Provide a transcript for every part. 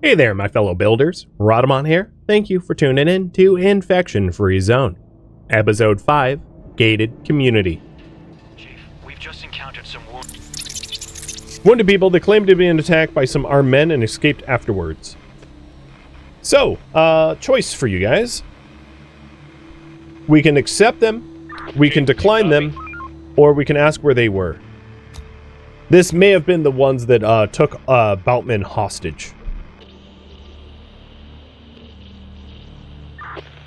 Hey there, my fellow builders. Rhadamant here. Thank you for tuning in to Infection Free Zone. Episode 5, Gated Community. Chief, we've just encountered some Wounded people that claim to be attacked by some armed men and escaped afterwards. So, choice for you guys. We can accept them, we can decline them, or we can ask where they were. This may have been the ones that took Boutman hostage.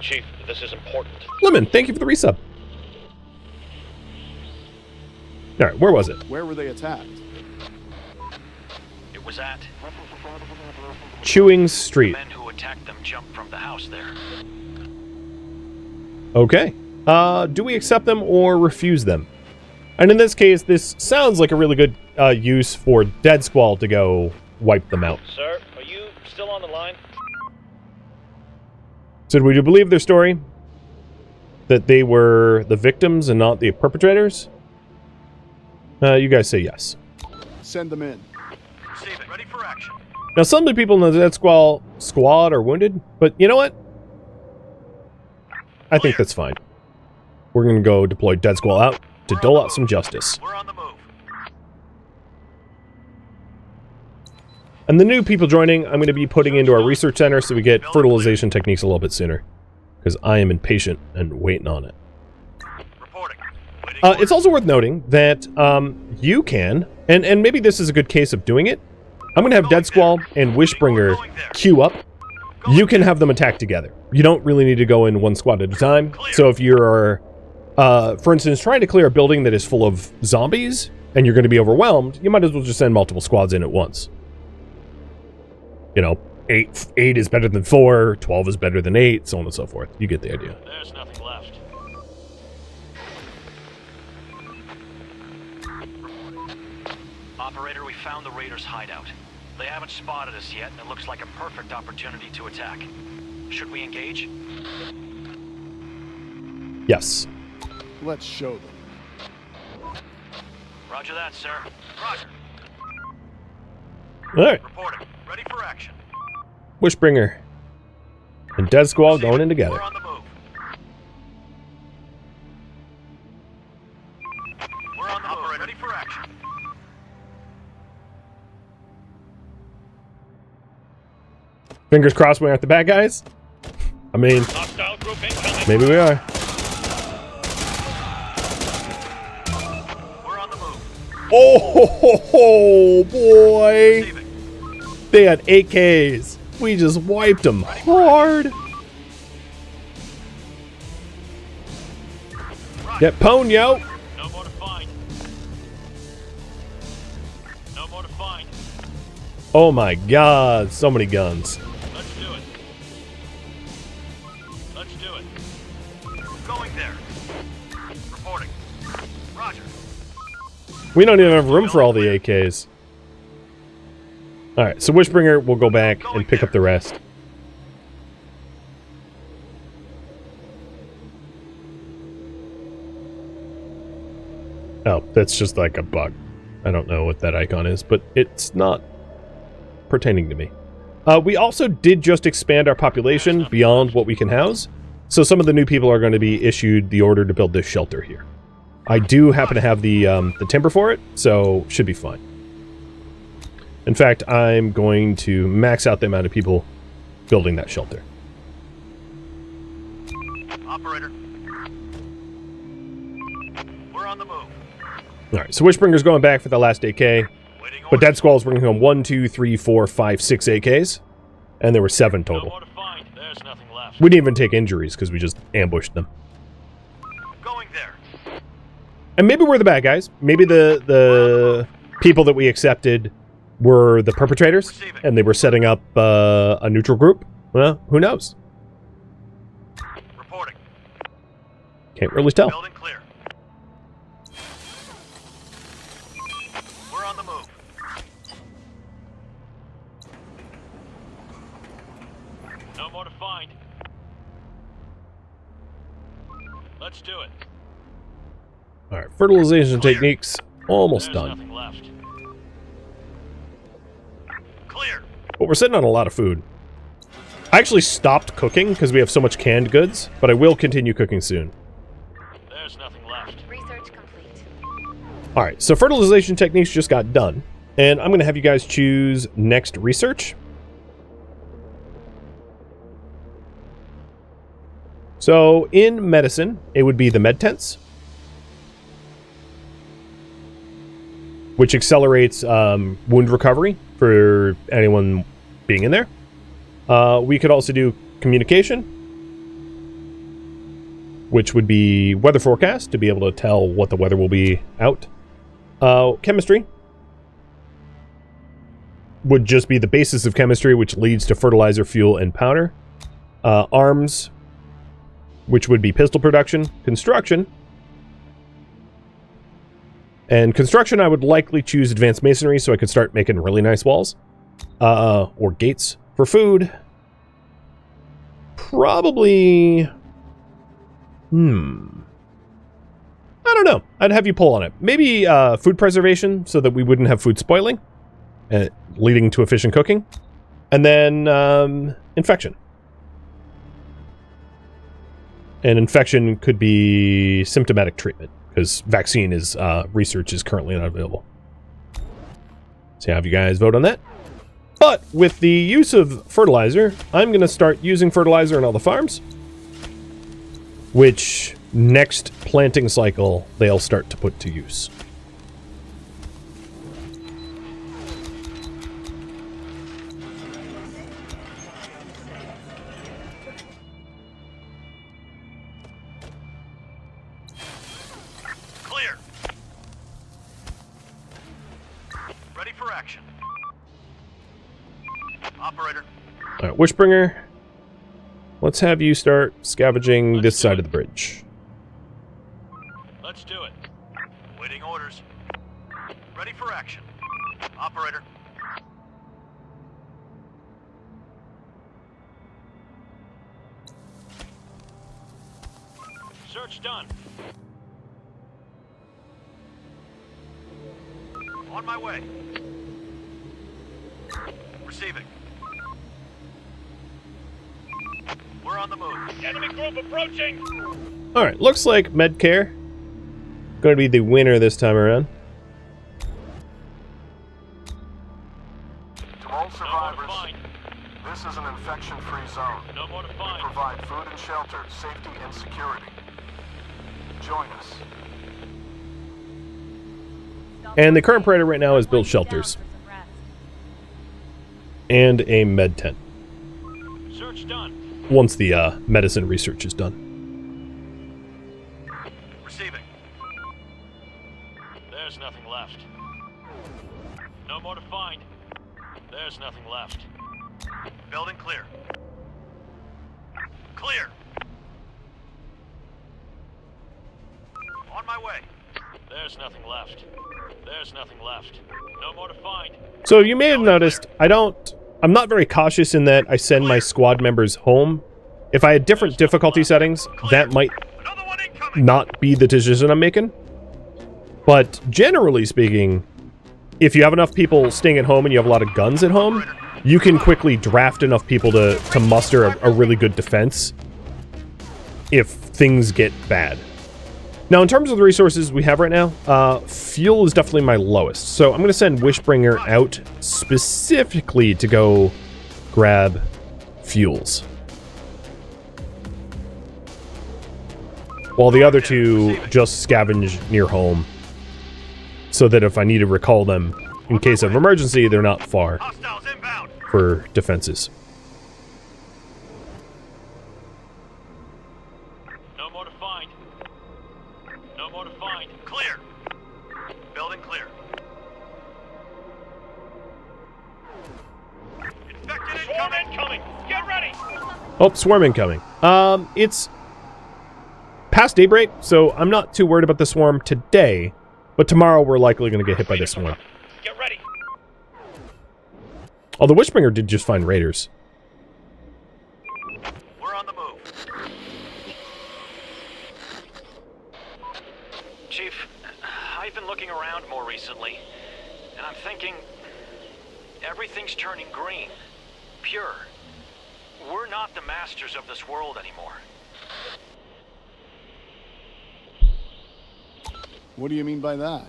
Chief, this is important. Lemon, thank you for the resub. Alright, where was it? Where were they attacked? It was at Chewing Street. the men who attacked them jumped from the house there. Okay. Do we accept them or refuse them? And in this case, this sounds like a really good use for Dead Squall to go wipe them out. Sir, are you still on the line? So do we believe their story? That they were the victims and not the perpetrators? You guys say yes. Send them in. Receiving. Ready for action. Now, some of the people in the Dead Squall squad are wounded, but you know what? I think that's fine. We're going to go deploy Dead Squall out to dole out some justice. We're on the move. And the new people joining, I'm going to be putting into our research center so we get fertilization techniques a little bit sooner. Because I am impatient and waiting on it. Reporting. It's also worth noting that you can, and maybe this is a good case of doing it. I'm going to have Dead Squall and Wishbringer queue up. You can have them attack together. You don't really need to go in one squad at a time. So if you're, for instance, trying to clear a building that is full of zombies, and you're going to be overwhelmed, you might as well just send multiple squads in at once. You know, 8 is better than 4, 12 is better than 8, so on and so forth. You get the idea. There's nothing left. Operator, we found the raiders' hideout. They haven't spotted us yet, and it looks like a perfect opportunity to attack. Should we engage? Yes. Let's show them. Roger that, sir. Roger. All right. Reporting. Ready for action. Wishbringer and Dead Squall going in together. We're on the move. We're on the move. Ready for action. Fingers crossed we aren't the bad guys. I mean, Hostile group incoming. maybe we are. We're on the move. Oh, boy. Receiving. They had AKs. We just wiped them hard. Get pwned, yo. No more to find. No more to find. Oh my god, so many guns. Let's do it. Let's do it. Going there. Reporting. Roger. We don't even have room for all the AKs. Alright, so Wishbringer will go back and pick up the rest. Oh, that's just like a bug. I don't know what that icon is, but it's not pertaining to me. We also did just expand our population beyond what we can house, so some of the new people are going to be issued the order to build this shelter here. I do happen to have the timber for it, so should be fine. In fact, I'm going to max out the amount of people building that shelter. Operator. We're on the move. Alright, so Wishbringer's going back for the last AK, Waiting but Dead Squall's bringing home 1, 2, 3, 4, 5, 6 AKs, and there were 7 No total. more to find. There's nothing left. We didn't even take injuries because we just ambushed them. Going there. And maybe we're the bad guys. Maybe the people that we accepted were the perpetrators, and they were setting up a neutral group. Well, who knows? Reporting. Can't really tell. Building clear. We're on the move. No more to find. Let's do it. Alright, fertilization techniques almost There's done. nothing left. Clear. But we're sitting on a lot of food. I actually stopped cooking because we have so much canned goods, but I will continue cooking soon. There's nothing left. Research complete. Alright, so fertilization techniques just got done. And I'm going to have you guys choose next research. So in medicine, it would be the med tents, which accelerates wound recovery for anyone being in there. We could also do communication, which would be weather forecast to be able to tell what the weather will be out. Chemistry would just be the basis of chemistry, which leads to fertilizer, fuel, and powder. Arms, which would be pistol production. Construction. And construction, I would likely choose advanced masonry so I could start making really nice walls. Or gates. For food, probably... I don't know. I'd have you pull on it. Maybe food preservation so that we wouldn't have food spoiling, leading to efficient cooking. And then infection. And infection could be symptomatic treatment, because vaccine is research is currently not available. So have you guys vote on that. But with the use of fertilizer, I'm going to start using fertilizer in all the farms, which next planting cycle they'll start to put to use. Clear. Ready for action. Operator. All right, Wishbringer, let's have you start scavenging this side of the bridge. Let's do it. Waiting orders. Ready for action. Operator. Search done. On my way. Receiving. We're on the move. Enemy group approaching. All right, looks like Medcare going to be the winner this time around. To all survivors, this is an infection-free zone. No more to We find. provide food and shelter, safety and security. Join us. And the current priority right now is build shelters and a med tent Search done. once the medicine research is done. Receiving. There's nothing left. No more to find. There's nothing left. Building clear. Clear. On my way. There's nothing left. There's nothing left. No more to find. So you may have noticed, I'm not very cautious in that I send my squad members home. If I had different difficulty settings, that might Another one incoming. not be the decision I'm making. But generally speaking, if you have enough people staying at home and you have a lot of guns at home, you can quickly draft enough people to muster a really good defense if things get bad. Now, in terms of the resources we have right now, fuel is definitely my lowest. So I'm going to send Wishbringer out specifically to go grab fuels, while the other two just scavenge near home, so that if I need to recall them in case of emergency, they're not far Hostiles inbound. for defenses. No more to find. No more to find. Clear. Building clear. Infected incoming. Swarm incoming. Get ready. Oh, swarm incoming. It's past daybreak, so I'm not too worried about the swarm today, but tomorrow we're likely going to get hit by this swarm. Get ready. Although Wishbringer did just find raiders. We're on the move. Chief, I've been looking around more recently, and I'm thinking everything's turning green. pure. We're not the masters of this world anymore. What do you mean by that?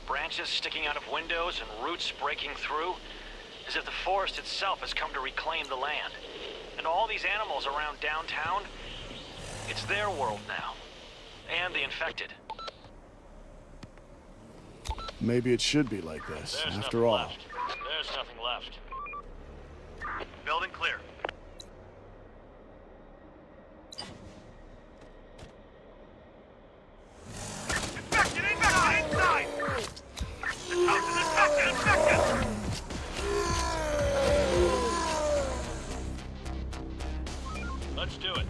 Branches sticking out of windows and roots breaking through, as if the forest itself has come to reclaim the land. And all these animals around downtown, it's their world now. And the infected. Maybe it should be like this, There's after nothing all. left. There's nothing left. Building clear. Infected! Infected inside! This house is infected! Infected! Let's do it.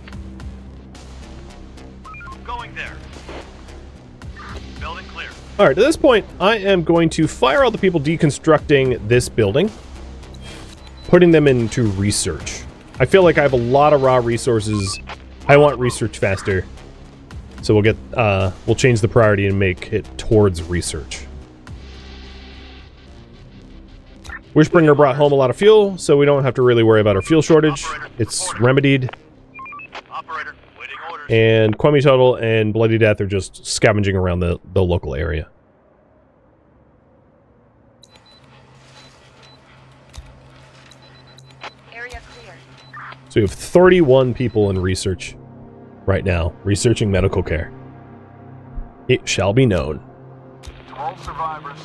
Going there. Building clear. All right, at this point, I am going to fire all the people deconstructing this building, putting them into research. I feel like I have a lot of raw resources. I want research faster. So we'll change the priority and make it towards research. Wishbringer brought home a lot of fuel, so we don't have to really worry about our fuel shortage. It's remedied. Operator, waiting orders. And Kwame Tuttle and Bloody Death are just scavenging around the local area. Area clear. So we have 31 people in research right now, researching medical care. It shall be known. To all survivors,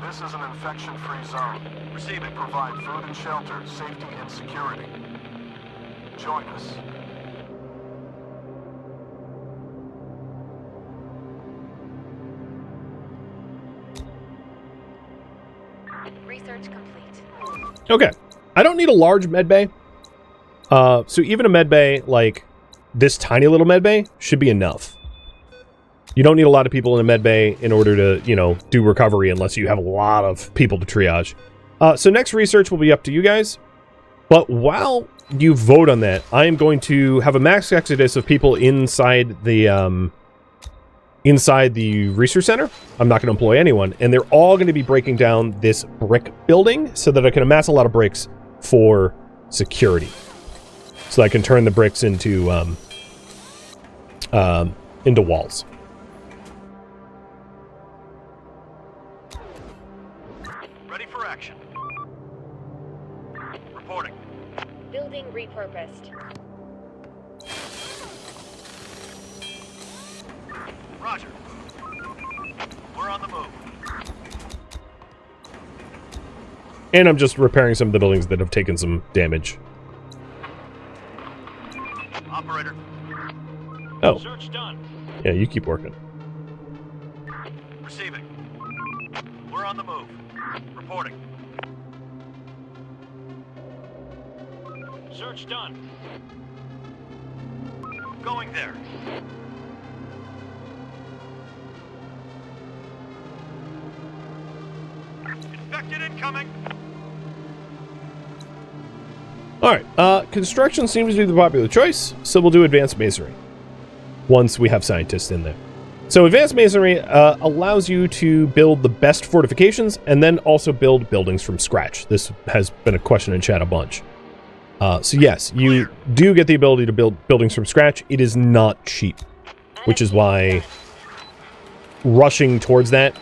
this is an infection-free zone. Receiving. Provide food and shelter, safety and security. Join us. Research complete. Okay. I don't need a large medbay. So even a medbay like this tiny little medbay should be enough. You don't need a lot of people in a medbay in order to, you know, do recovery unless you have a lot of people to triage. So next research will be up to you guys. But while you vote on that, I am going to have a max exodus of people inside the research center. I'm not going to employ anyone, and they're all going to be breaking down this brick building so that I can amass a lot of bricks for security. So I can turn the bricks into walls. Ready for action. Reporting. Building repurposed. Roger. We're on the move. And I'm just repairing some of the buildings that have taken some damage. Operator. Oh, Search done. yeah, you keep working. Receiving. We're on the move. Reporting. Search done. Going there. Infected incoming. Alright, construction seems to be the popular choice, so we'll do advanced masonry once we have scientists in there. So advanced masonry allows you to build the best fortifications and then also build buildings from scratch. This has been a question in chat a bunch. So yes, you do get the ability to build buildings from scratch. It is not cheap, which is why rushing towards that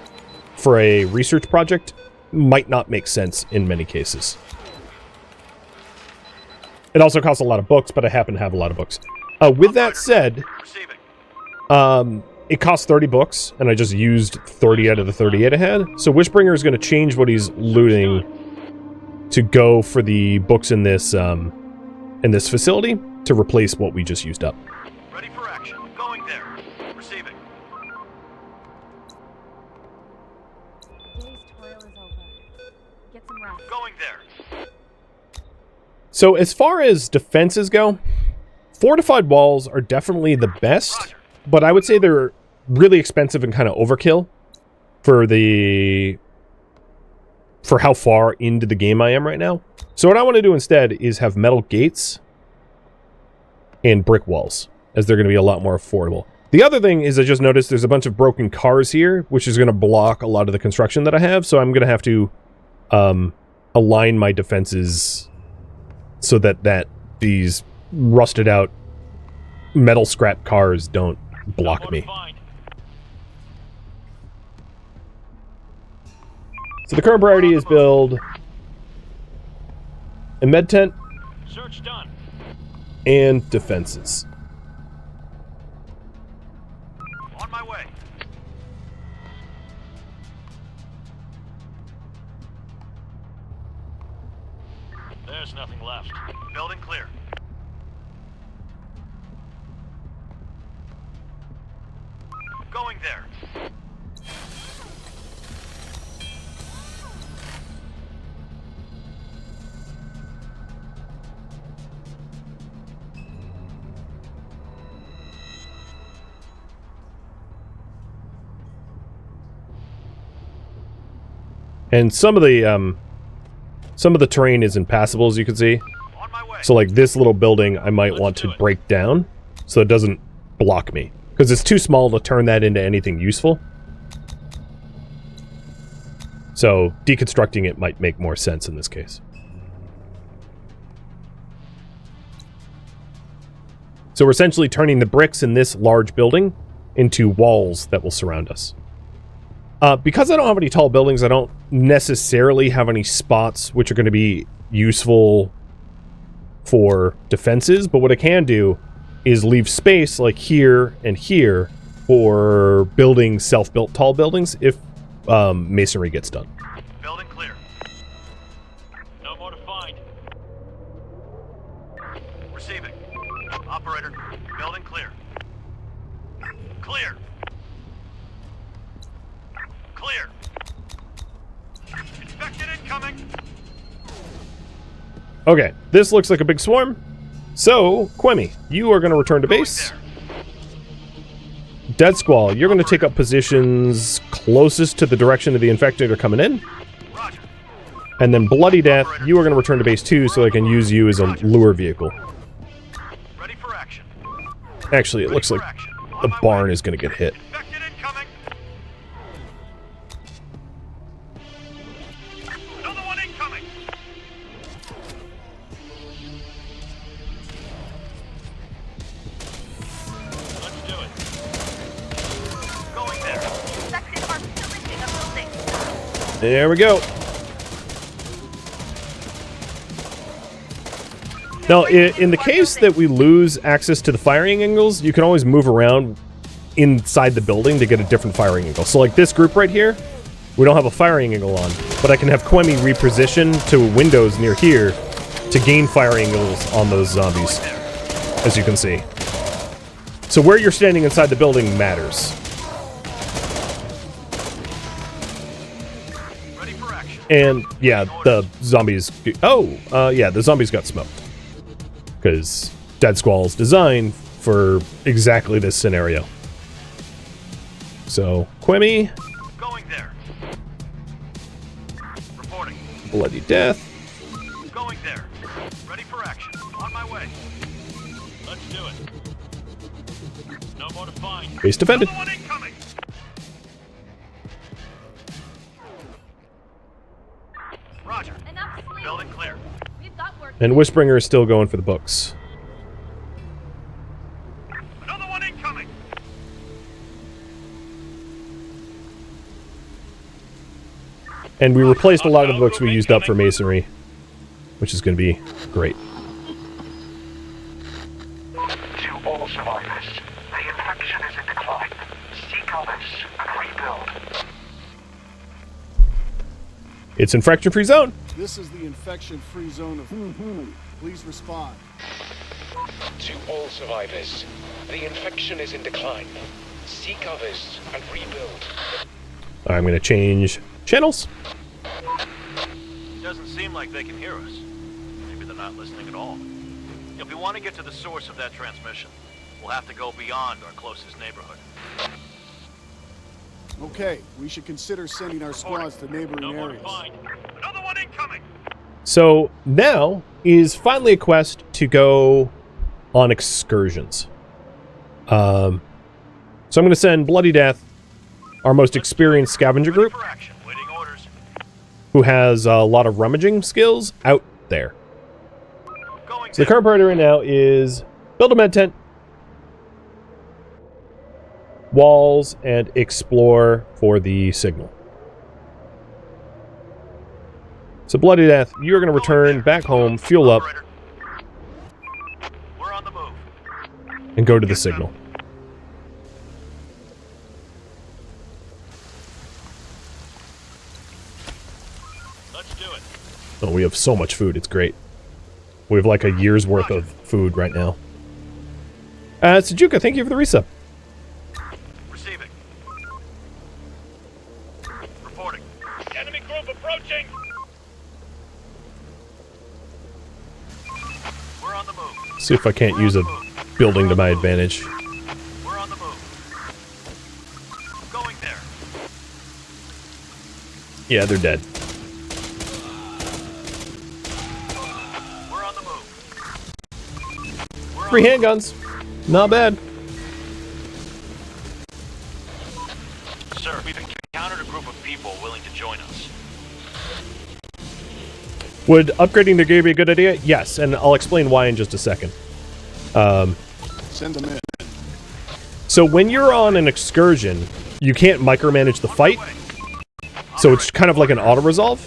for a research project might not make sense in many cases. It also costs a lot of books, but I happen to have a lot of books. With that said, Receiving. it costs 30 books, and I just used 30 out of the 38 I had. So Wishbringer is going to change what he's looting to go for the books in this facility to replace what we just used up. Ready for action. Going there. Receiving. Day's toil is over. Get some rest. Going there. So as far as defenses go, fortified walls are definitely the best, but I would say they're really expensive and kind of overkill for how far into the game I am right now. So what I want to do instead is have metal gates and brick walls, as they're going to be a lot more affordable. The other thing is I just noticed there's a bunch of broken cars here, which is going to block a lot of the construction that I have, so I'm going to have to align my defenses so that these rusted out metal scrap cars don't block me. So the current priority is build a med tent Search done. and defenses. On my way. There's nothing left. Building clear. Going there. And some of the terrain is impassable, as you can see. On my way. So like this little building I might want to break down so it doesn't block me, because it's too small to turn that into anything useful. So deconstructing it might make more sense in this case. So we're essentially turning the bricks in this large building into walls that will surround us. Because I don't have any tall buildings, I don't necessarily have any spots which are going to be useful for defenses, but what I can do is leave space like here and here for building self-built tall buildings if masonry gets done. Building clear. No more to find. Receiving. Operator, building clear. Clear. Clear. Infected incoming. Okay, this looks like a big swarm. So, Quemi, you are going to return to base. Dead Squall, you're going to take up positions closest to the direction of the infected are coming in. Roger. And then Bloody Death, you are going to return to base too so I can use you as a lure vehicle. Ready for action. Actually, it looks like the barn is going to get hit. Infected incoming. Another one incoming. Let's do it. Going there. Infected are pillaging a building. There we go. Now, in the case that we lose access to the firing angles, you can always move around inside the building to get a different firing angle. So like this group right here, we don't have a firing angle on, but I can have Quemi reposition to windows near here to gain firing angles on those zombies, as you can see. So where you're standing inside the building matters. Ready for action. And yeah, the zombies... yeah, the zombies got smoked. Because Dead Squall's designed for exactly this scenario. So, Quemi, Going there. Reporting. Bloody Death. Going there. Ready for action. On my way. Let's do it. No more to find. Base defended. Another one incoming. Roger. Enough sleep. Building clear. We've got work. And Wishbringer is still going for the books. Another one incoming. And we replaced a lot of the books we used up for masonry, which is going to be great. To all survivors, the infection is in decline. Seek others and rebuild. It's infection-free zone. This is the infection-free zone of... Please respond. To all survivors, the infection is in decline. Seek others and rebuild. All right, I'm going to change channels. Doesn't seem like they can hear us. Maybe they're not listening at all. If we want to get to the source of that transmission, we'll have to go beyond our closest neighborhood. Okay, we should consider sending our squads to neighboring No more to areas. find. Another one incoming. So now is finally a quest to go on excursions. So I'm going to send Bloody Death, our most experienced scavenger Ready group, for action. Waiting orders. who has a lot of rummaging skills out there. Going So the current priority right now is build a med tent, walls, and explore for the signal. So Bloody Death, you're going to return back home, fuel up, Operator. We're on the move. and go to the signal. Let's do it. Oh, we have so much food. It's great. We have like a year's worth of food right now. Sujuka, thank you for the resub. Receiving. Reporting. Enemy group approaching. We're on the move. See if I can't use a building to my advantage. We're on the move. Going there. Yeah, they're dead. We're on the move. We're on 3 the handguns. Not bad. move. Sir, we've encountered a group of people willing to join us. Would upgrading the gear be a good idea? Yes, and I'll explain why in just a second. Send them in. So when you're on an excursion, you can't micromanage the fight. So it's kind of like an auto-resolve.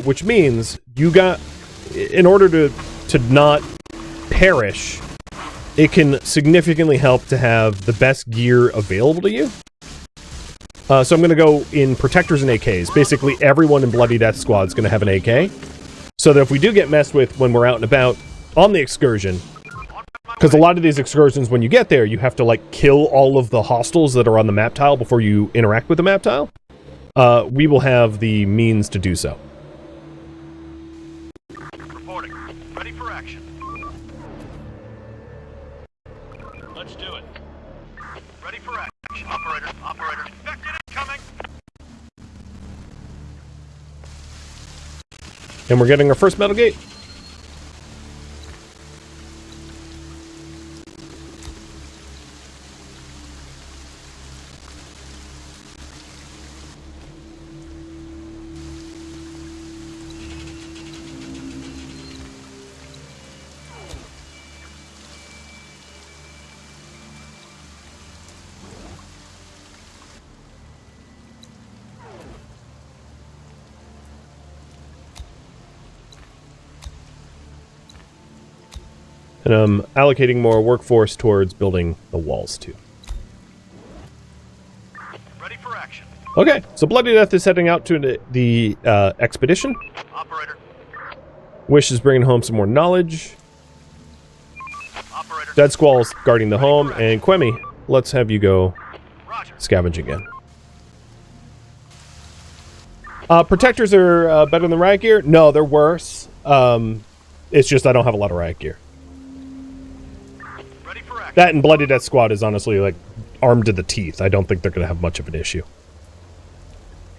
Which means you got... In order to not perish, it can significantly help to have the best gear available to you. So I'm going to go in Protectors and AKs. Basically, everyone in Bloody Death Squad is going to have an AK. So that if we do get messed with when we're out and about on the excursion, because a lot of these excursions, when you get there, you have to, like, kill all of the hostiles that are on the map tile before you interact with the map tile. We will have the means to do so. Reporting. Ready for action. Let's do it. Ready for action. Operator. Infected incoming. And we're getting our first metal gate. And I'm allocating more workforce towards building the walls, too. Ready for action. Okay, so Bloody Death is heading out to the expedition. Operator. Wish is bringing home some more knowledge. Operator. Dead Squall's guarding the home. And Quemi, let's have you go Roger. scavenge again. Protectors are better than riot gear? No, they're worse. It's just I don't have a lot of riot gear. Ready for action. That and Bloody Death Squad is honestly, like, armed to the teeth. I don't think they're going to have much of an issue.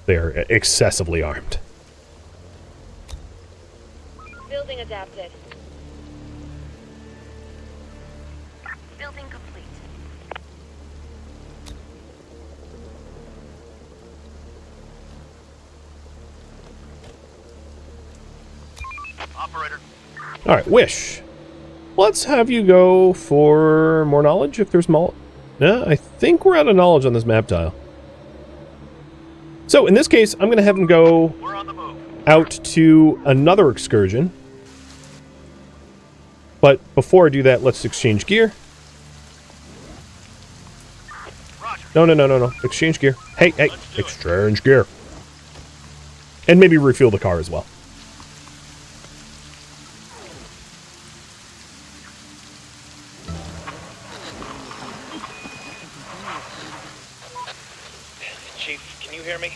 They're excessively armed. Building adapted. Building complete. Operator. Alright, Wish. Let's have you go for more knowledge, if there's more. Yeah, I think we're out of knowledge on this map tile. So, in this case, I'm going to have him go We're on the move. out to another excursion. But before I do that, let's exchange gear. Roger. No. Exchange gear. Hey, exchange gear. And maybe refuel the car as well. Chief, can you hear me?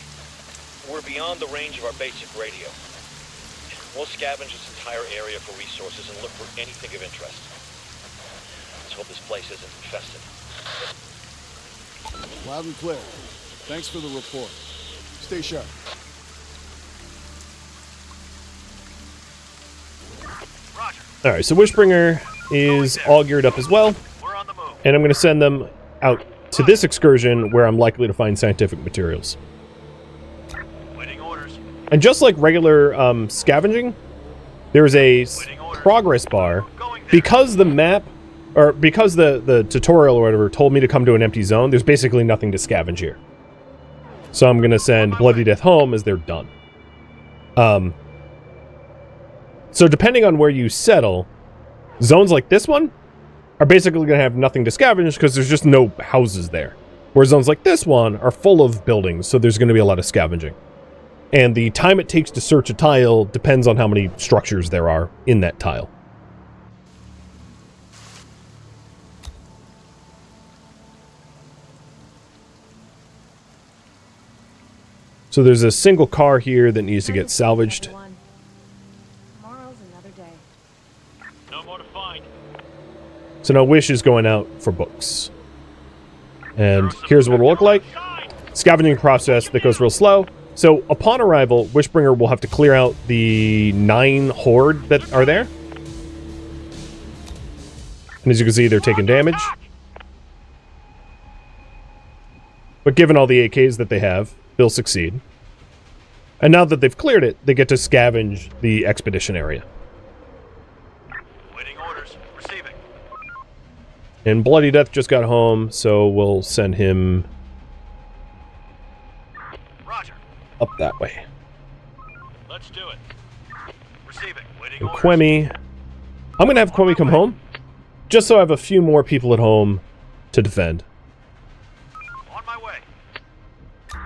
We're beyond the range of our basic radio. We'll scavenge this entire area for resources and look for anything of interest. Let's hope this place isn't infested. Loud and clear. Thanks for the report. Stay sharp. Roger. Alright, so Wishbringer is all geared up as well. We're on the move. And I'm going to send them out to this excursion where I'm likely to find scientific materials. Waiting orders. And just like regular scavenging, there's a progress bar. Because the map, or because the tutorial or whatever told me to come to an empty zone, there's basically nothing to scavenge here. So I'm going to send Bloody Death home as they're done. So depending on where you settle, zones like this one are basically going to have nothing to scavenge because there's just no houses there. Where zones like this one are full of buildings, so there's going to be a lot of scavenging. And the time it takes to search a tile depends on how many structures there are in that tile. So there's a single car here that needs to get salvaged. Tomorrow's another day. No more to find. So now Wish is going out for books. And here's what it'll look like. Scavenging process that goes real slow. So upon arrival, Wishbringer will have to clear out the 9 horde that are there. And as you can see, they're taking damage. But given all the AKs that they have, they'll succeed. And now that they've cleared it, they get to scavenge the expedition area. Waiting orders. Receiving. And Bloody Death just got home, so we'll send him Roger. up that way. Let's do it. Receiving. Waiting And orders. Quemi. I'm going to have Quemi come home, just so I have a few more people at home to defend. On my way.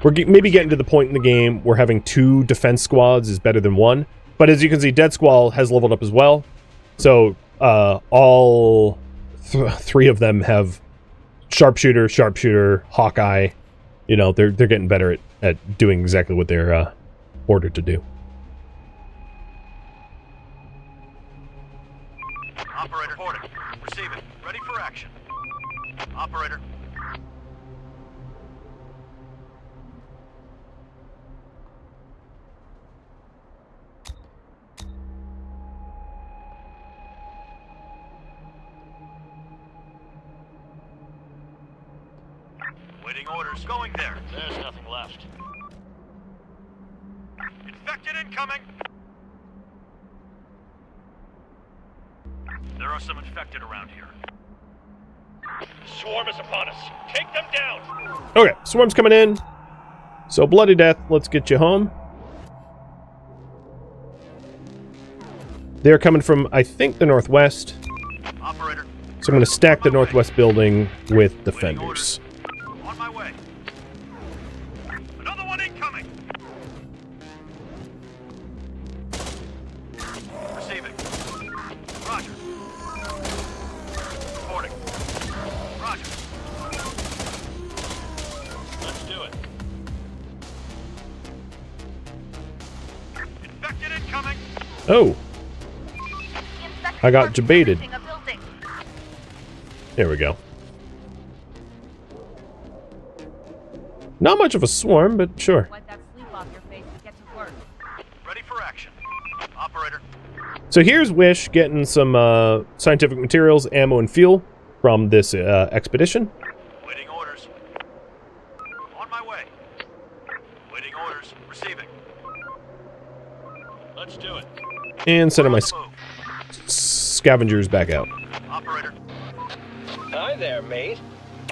We're maybe getting to the point in the game where having 2 defense squads is better than 1. But as you can see, Dead Squall has leveled up as well. So all 3 of them have Sharpshooter, Hawkeye. You know, they're getting better at doing exactly what they're ordered to do. Operator reporting. Receiving. Ready for action. Operator. Waiting orders. Going there. There's nothing left. Infected incoming. There are some infected around here. Swarm is upon us. Take them down. Okay, Swarm's coming in. So Bloody Death, let's get you home. They're coming from, I think, the northwest. Operator. So I'm going to stack the northwest building with defenders. On my way. Another one incoming. Receiving. Roger. Reporting. Roger. Let's do it. Infected incoming. Oh, I got debated. There we go. Not much of a swarm, but sure. Wipe that sleep off your face and get to work. Ready for action. Operator. So here's Wish getting some scientific materials, ammo, and fuel from this expedition. Waiting orders. On my way. Waiting orders. Receiving. Let's do it. And sending my On the move. scavengers back out. Operator. Hi there, mate.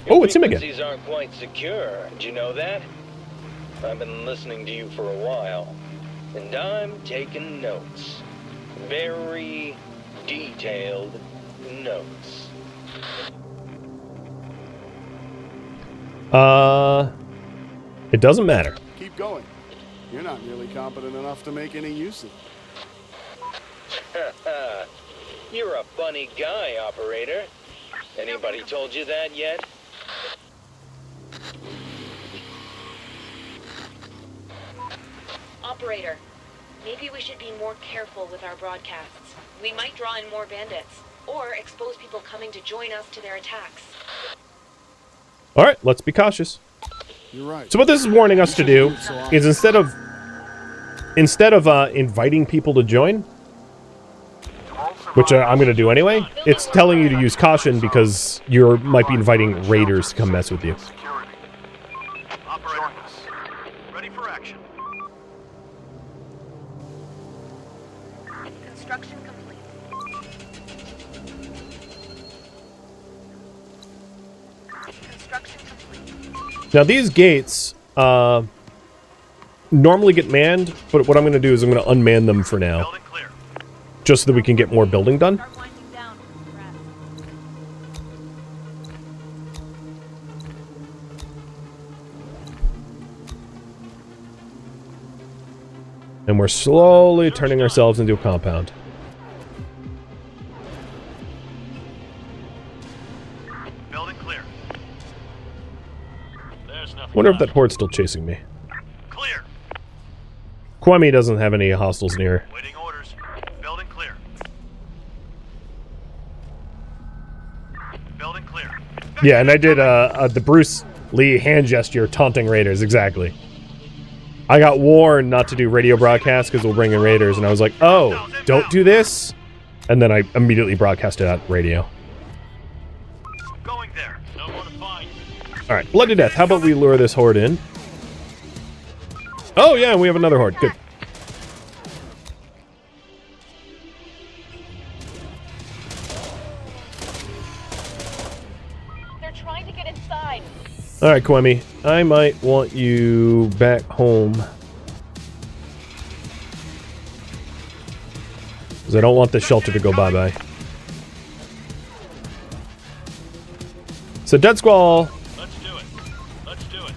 Oh, it's him again. Frequencies aren't quite secure. Did you know that? I've been listening to you for a while, and I'm taking notes. Very detailed notes. It doesn't matter. Keep going. You're not nearly competent enough to make any use of it. You're a funny guy, operator. Anybody told you that yet? Operator, maybe we should be more careful with our broadcasts. We might draw in more bandits, or expose people coming to join us to their attacks. All right, let's be cautious. You're right. So what this is warning us to do is instead of inviting people to join, which I'm going to do anyway, it's telling you to use caution because you might be inviting raiders to come mess with you. Operator. Ready for action. Construction complete. Construction complete. Now these gates normally get manned, but what I'm going to do is I'm going to unman them for now, Building clear. just so that we can get more building done. Start winding down. Rats. And we're slowly turning ourselves into a compound. Building clear. There's nothing Wonder if left. that horde's still chasing me. Clear. Kwame doesn't have any hostiles near. Waiting orders. Building clear. Building clear. Yeah, and I did the Bruce Lee hand gesture taunting raiders, exactly. I got warned not to do radio broadcasts because we'll bring in raiders, and I was like, oh, don't do this? And then I immediately broadcasted out radio. Going there. No more to find. Alright, blood to death. How about we lure this horde in? Oh yeah, we have another horde. Good. They're trying to get inside. Alright, Kwame. I might want you back home. Because I don't want the shelter to go bye-bye. So, Dead Squall, Let's do it. Let's do it.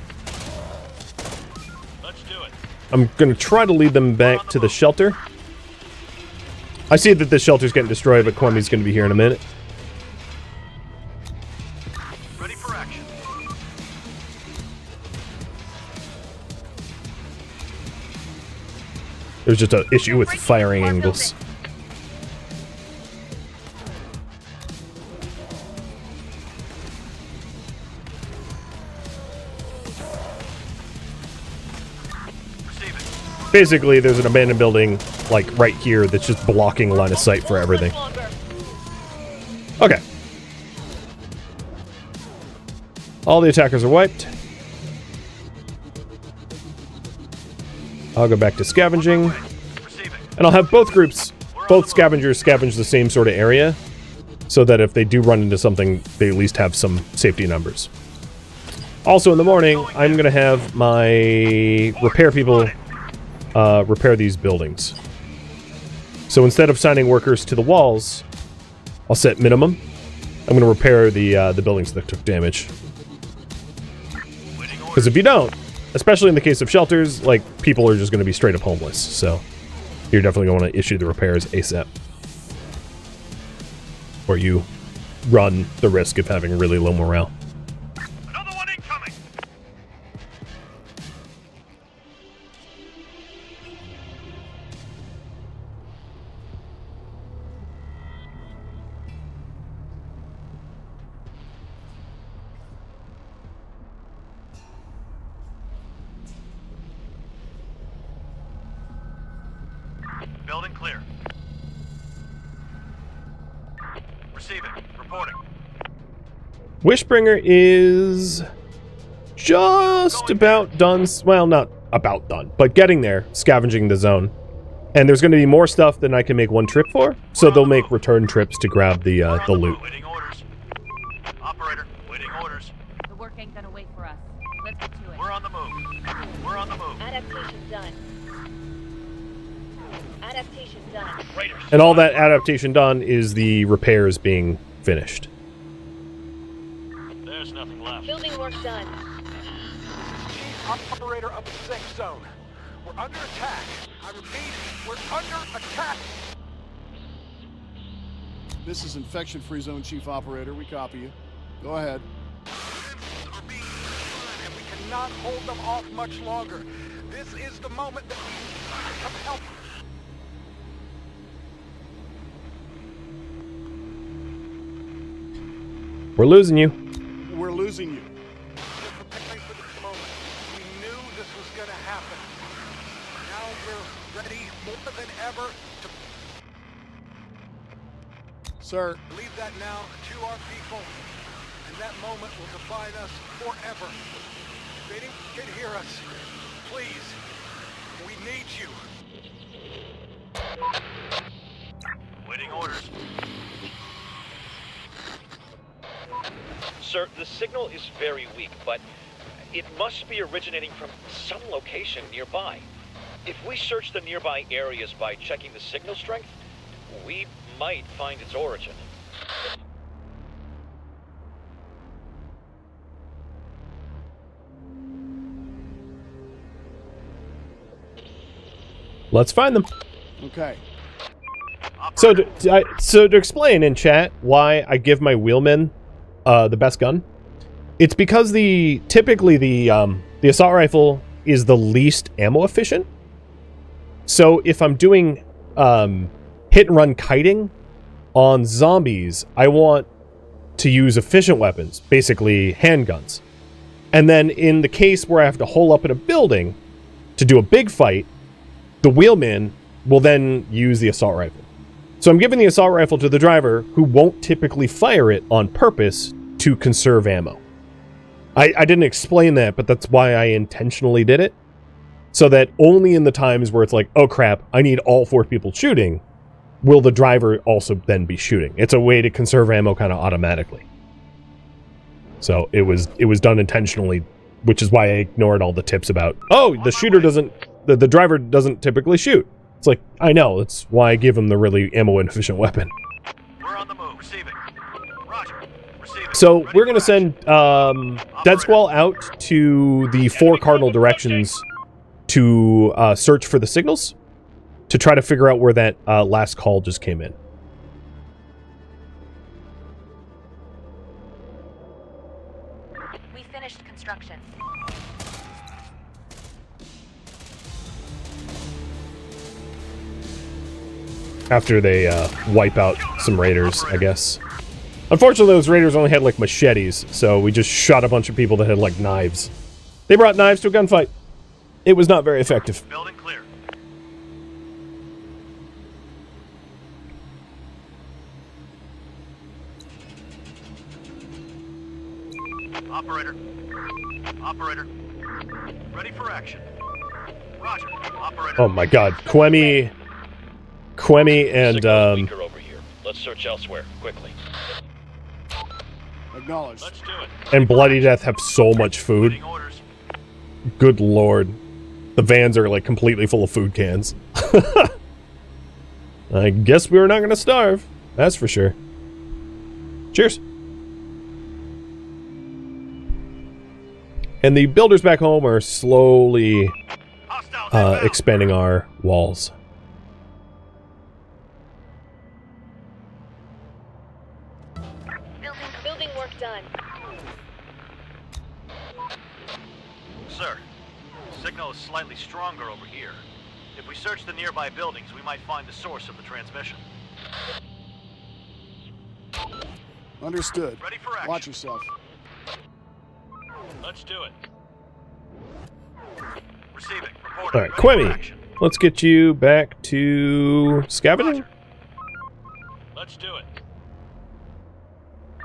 Let's do it. I'm going to try to lead them back to the shelter. I see that this shelter's getting destroyed, but Kwame's going to be here in a minute. Ready for action. There's just an issue with firing angles. Receive it. Basically, there's an abandoned building, like, right here that's just blocking line of sight for everything. Okay. All the attackers are wiped. I'll go back to scavenging. Receiving. And I'll have both groups, both scavengers scavenge the same sort of area, so that if they do run into something, they at least have some safety numbers. Also in the morning, I'm going to have my repair people repair these buildings. So instead of signing workers to the walls, I'll set minimum. I'm going to repair the buildings that took damage. Because if you don't, especially in the case of shelters, like, people are just going to be straight up homeless. So you're definitely going to want to issue the repairs ASAP. Or you run the risk of having really low morale. Another one incoming. Building clear. Receiving. Reporting. Wishbringer is just about done. Well, not about done, but getting there, scavenging the zone. And there's going to be more stuff than I can make one trip for, so they'll make return trips to grab the loot. Waiting orders. Operator, waiting orders. The work ain't gonna wait for us. Let's get to it. We're on the move. We're on the move. Adaptation done. Adaptation done. Raiders. And all that adaptation done is the repairs being finished. There's nothing left. Building work done. Chief operator of the safe zone. We're under attack. I repeat, we're under attack. This is infection-free zone, Chief Operator. We copy you. Go ahead. Are being destroyed, and we cannot hold them off much longer. This is the moment that we need some help. We're losing you. We're losing you. We're preparing for this moment. We knew this was going to happen. Now we're ready more than ever to Sir, leave that now to our people, and that moment will define us forever. If anyone can hear us, please, we need you. orders. Sir, the signal is very weak, but it must be originating from some location nearby. If we search the nearby areas by checking the signal strength, we might find its origin. Let's find them. Okay. So to explain in chat why I give my wheelmen the best gun, it's because typically the assault rifle is the least ammo efficient. So if I'm doing hit and run kiting on zombies, I want to use efficient weapons, basically handguns. And then in the case where I have to hole up in a building to do a big fight, the wheelman will then use the assault rifle. So I'm giving the assault rifle to the driver, who won't typically fire it on purpose to conserve ammo. I didn't explain that, but that's why I intentionally did it. So that only in the times where it's like, oh crap, I need all 4 people shooting, will the driver also then be shooting. It's a way to conserve ammo kind of automatically. So it was done intentionally, which is why I ignored all the tips about, oh, the shooter doesn't, the driver doesn't typically shoot. It's like, I know, that's why I give him the really ammo inefficient weapon. We're on the move. Receiving. Roger. Receiving. So we're going to send Dead Squall out to the 4 cardinal directions to search for the signals, to try to figure out where that last call just came in. We finished construction. After they wipe out some raiders, I guess. Unfortunately, those raiders only had like machetes, so we just shot a bunch of people that had like knives. They brought knives to a gunfight. It was not very effective. Building clear. Operator. Operator. Ready for action. Roger. Operator. Oh my god. Quemi and Signal's weaker over here. Let's search elsewhere, quickly. Acknowledged. Let's do it. and Bloody Death have so much food. Waiting orders. Good lord. The vans are like completely full of food cans. I guess we're not going to starve. That's for sure. Cheers. And the builders back home are slowly expanding our walls. Building work done. Sir, signal is slightly stronger over here. If we search the nearby buildings, we might find the source of the transmission. Understood. Ready for action. Watch yourself. Let's do it. Receiving. Reporting. Alright, Ready for Quemi, action. let's get you back to scavenging. Let's do it.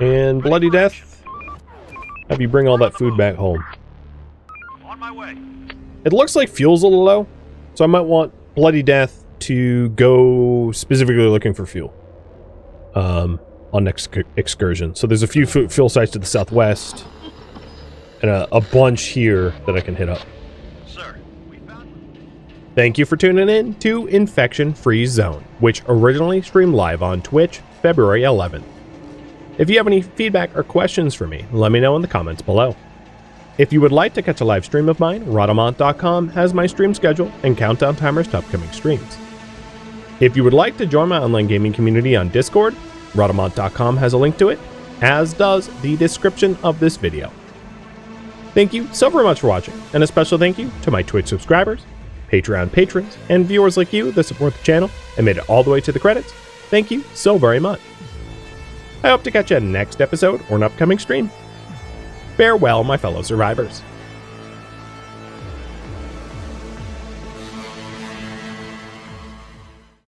And Bloody Death, have you bring all that food back home. On my way. It looks like fuel's a little low, so I might want Bloody Death to go specifically looking for fuel on next excursion. So there's a few fuel sites to the southwest and a bunch here that I can hit up. Sir, we found... Thank you for tuning in to Infection Free Zone, which originally streamed live on Twitch February 11th. If you have any feedback or questions for me, let me know in the comments below. If you would like to catch a live stream of mine, Rhadamant.com has my stream schedule and countdown timers to upcoming streams. If you would like to join my online gaming community on Discord, Rhadamant.com has a link to it, as does the description of this video. Thank you so very much for watching, and a special thank you to my Twitch subscribers, Patreon patrons, and viewers like you that support the channel and made it all the way to the credits. Thank you so very much. I hope to catch you in the next episode or an upcoming stream. Farewell, my fellow survivors.